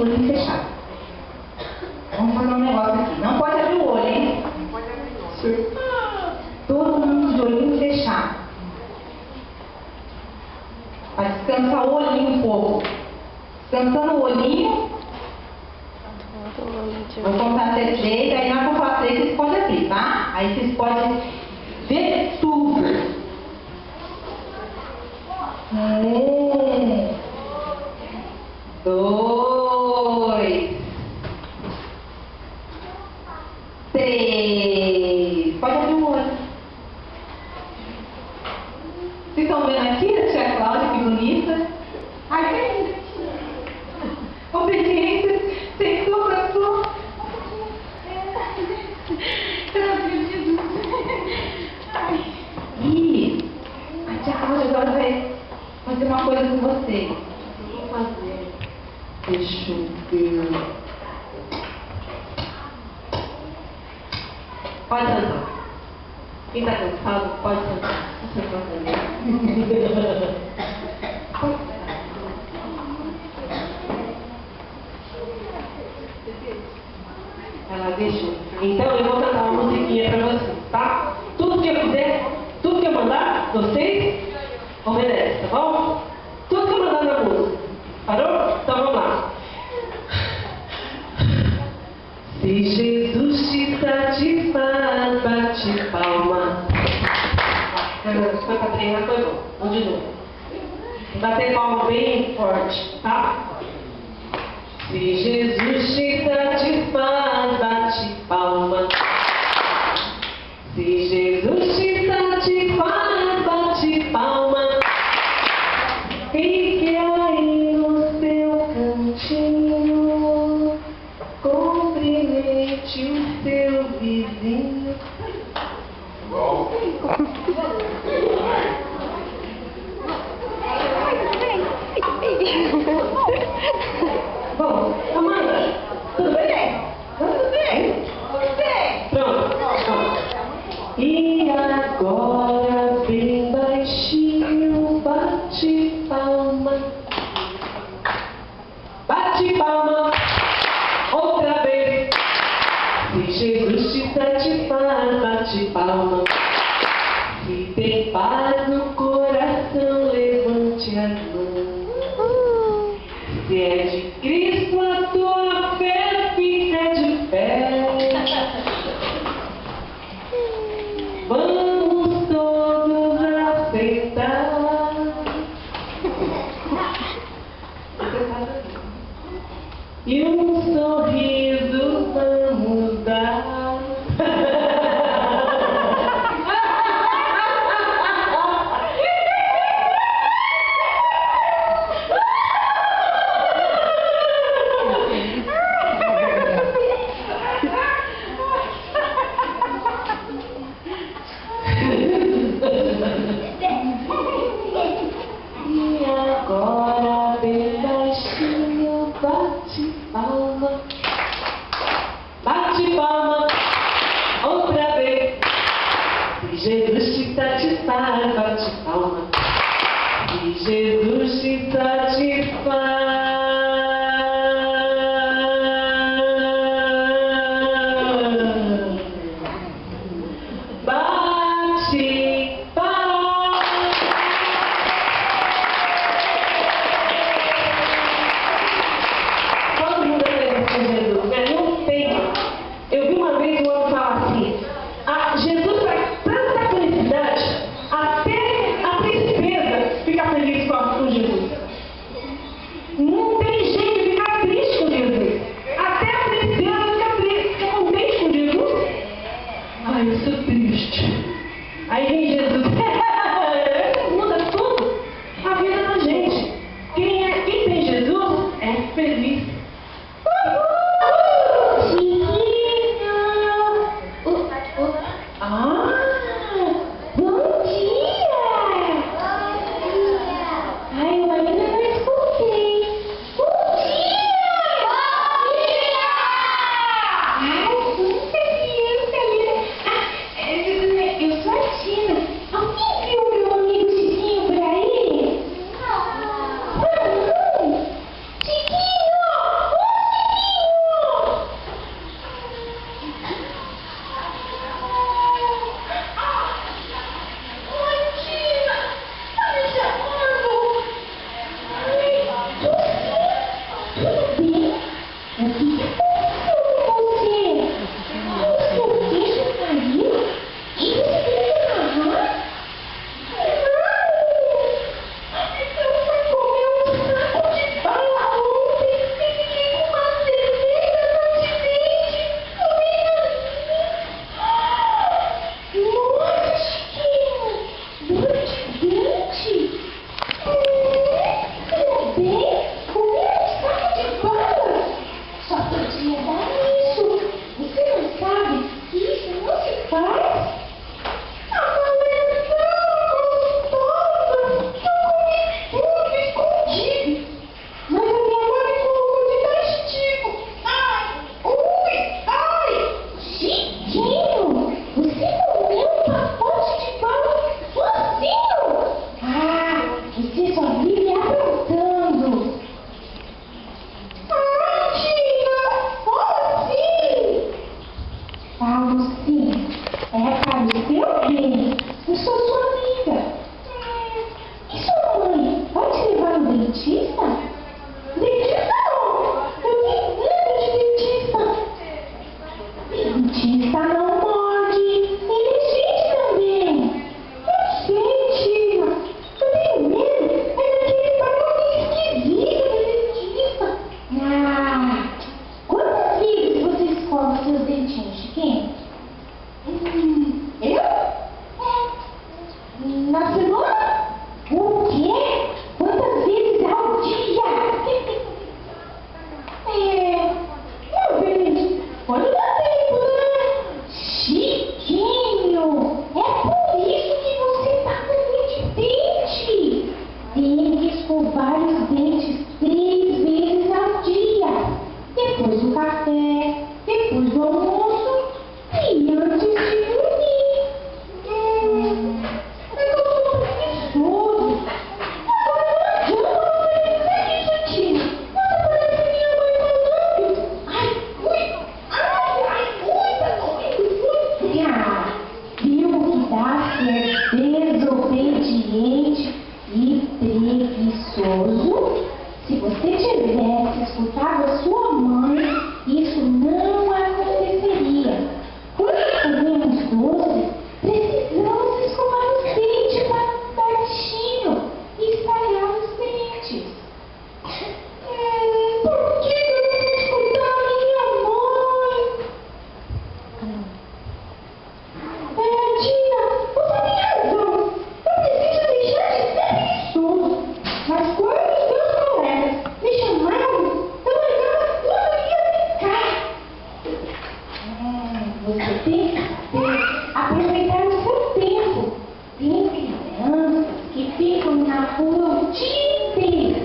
olhinho fechado. Vamos fazer um negócio aqui. Não pode abrir o olho, hein? Não pode abrir o olho. Sim. Todo mundo de olhinho fechado. Para descansar o olhinho um pouco. Descansando o olhinho. Vou contar até 3, aí na hora que eu falar 3, vocês podem abrir, tá? Aí vocês podem ver tudo. 2, 3. Pode abrir o olho. Vocês estão vendo aqui a tia Cláudia, que bonita? Ai, que linda. Obediência, sentou pra sua. E a tia Cláudia agora vai fazer uma coisa com você. Vou fazer. Deixa eu ver. Pode sentar. Quem está cansado, pode sentar. Você pode fazer. Ela deixou. Então eu vou cantar uma musiquinha para vocês, tá? Tudo que eu fizer, tudo que eu mandar, vocês obedecem, tá bom? Tudo que eu mandar na música. Parou? Então vamos lá. Se Jesus te satisfaz, bate palma. Foi para treinar, foi bom. Vamos de novo. Bater palma bem forte, tá? Se Jesus te satisfaz, bate palma. Se Jesus te satisfaz, bate palma. Fique aí no seu cantinho, cumprimente o seu vizinho. Bom, Amanda, tudo bem? Tudo bem? Tudo bem? Pronto. E agora bem baixinho, bate palma. Bate palma. Outra vez. Se Jesus te satisfaz, bate palma. Se tem paz no coração, levante as mãos. Se é de Cristo a tua fé, fica de pé. Vamos todos aceitar. E um sorriso vamos dar. E agora bem baixinho, bate palma. Bate palma. Outra vez. Se Jesus te satisfaz, bate palma. Se Jesus te satisfaz. Bate palma. Todo mundo acredita em Jesus, né? Não tem. Eu vi uma vez um homem falar assim: Jesus traz tanta felicidade, até a tristeza fica feliz com Jesus. preguiçoso. Se você tivesse escutado a sua mãe, isso não aconteceria. Quando comemos doce, precisamos escovar os dentes baixinho e espalhar os dentes. Por que eu não vou escutar a minha mãe? Tia, você tem razão. Eu preciso deixar de ser preguiçoso. Mas quando os meus colegas me chamavam, eu largava tudo e ia brincar. Você tem que saber aproveitar o seu tempo. Tem crianças que ficam na rua o dia inteiro.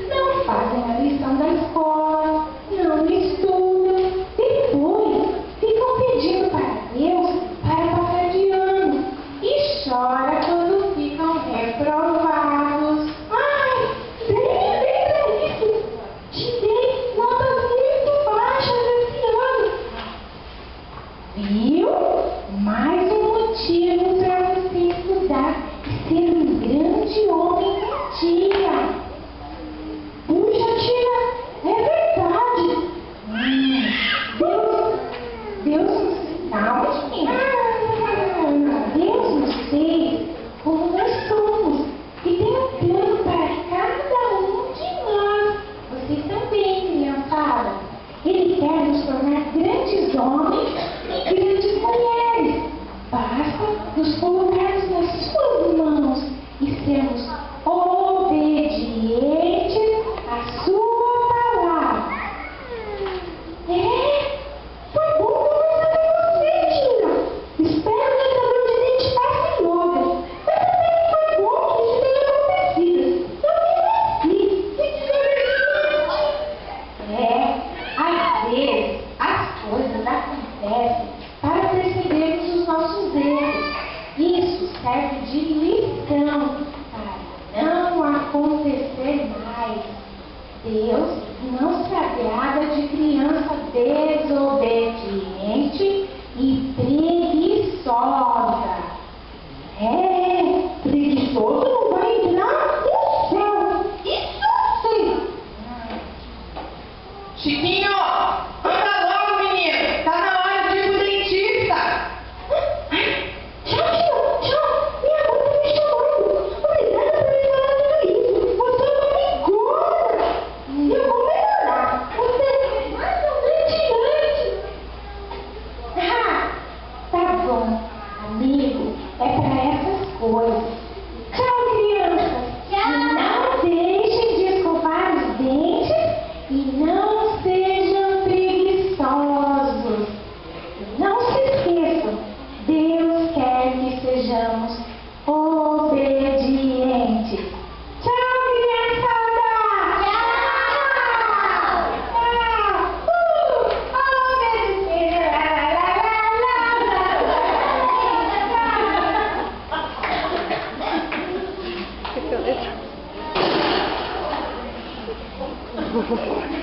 Não fazem a lição da escola, não estudam. Depois ficam pedindo para Deus para passar de ano. E chora quando ficam reprovados. Ai, bem pra isso. Tirei notas muito baixas esse ano. Viu? Mais um motivo para você estudar e ser um grande homem um dia. Puxa, tia, é verdade. Deus nos calma, menina. Deus nos fez como nós somos e tem um plano para cada um de nós. Vocês também, criançada. Ele quer nos tornar grandes homens e grandes mulheres. Basta nos colocarmos nas suas mãos e sermos obedientes à sua palavra. Foi bom conversar com você, tia. Espero que essa dor de dente passe logo. Mas também foi bom que isso tenha acontecido. Eu mereci. Às vezes as coisas acontecem para percebermos os nossos erros. Isso serve de lição para não acontecer mais. Deus não se agrada de criança desobediente e preguiçosa. Preguiçoso não vai entrar no céu. Isso eu sei. Chiquinho, anda logo, menino. Tá na hora de ir pro dentista. Tchau. Minha mãe tá me chamando. Obrigada por me falar tudo isso. Você é uma figura. Eu vou melhorar. Você é mais um grande. Tá bom, amigo. É pra essas coisas. Tchau, crianças. E não deixem de escovar os dentes e não sejam preguiçosos. Não se esqueçam, Deus quer que sejamos obedientes. Tchau, criançada! Obedecer.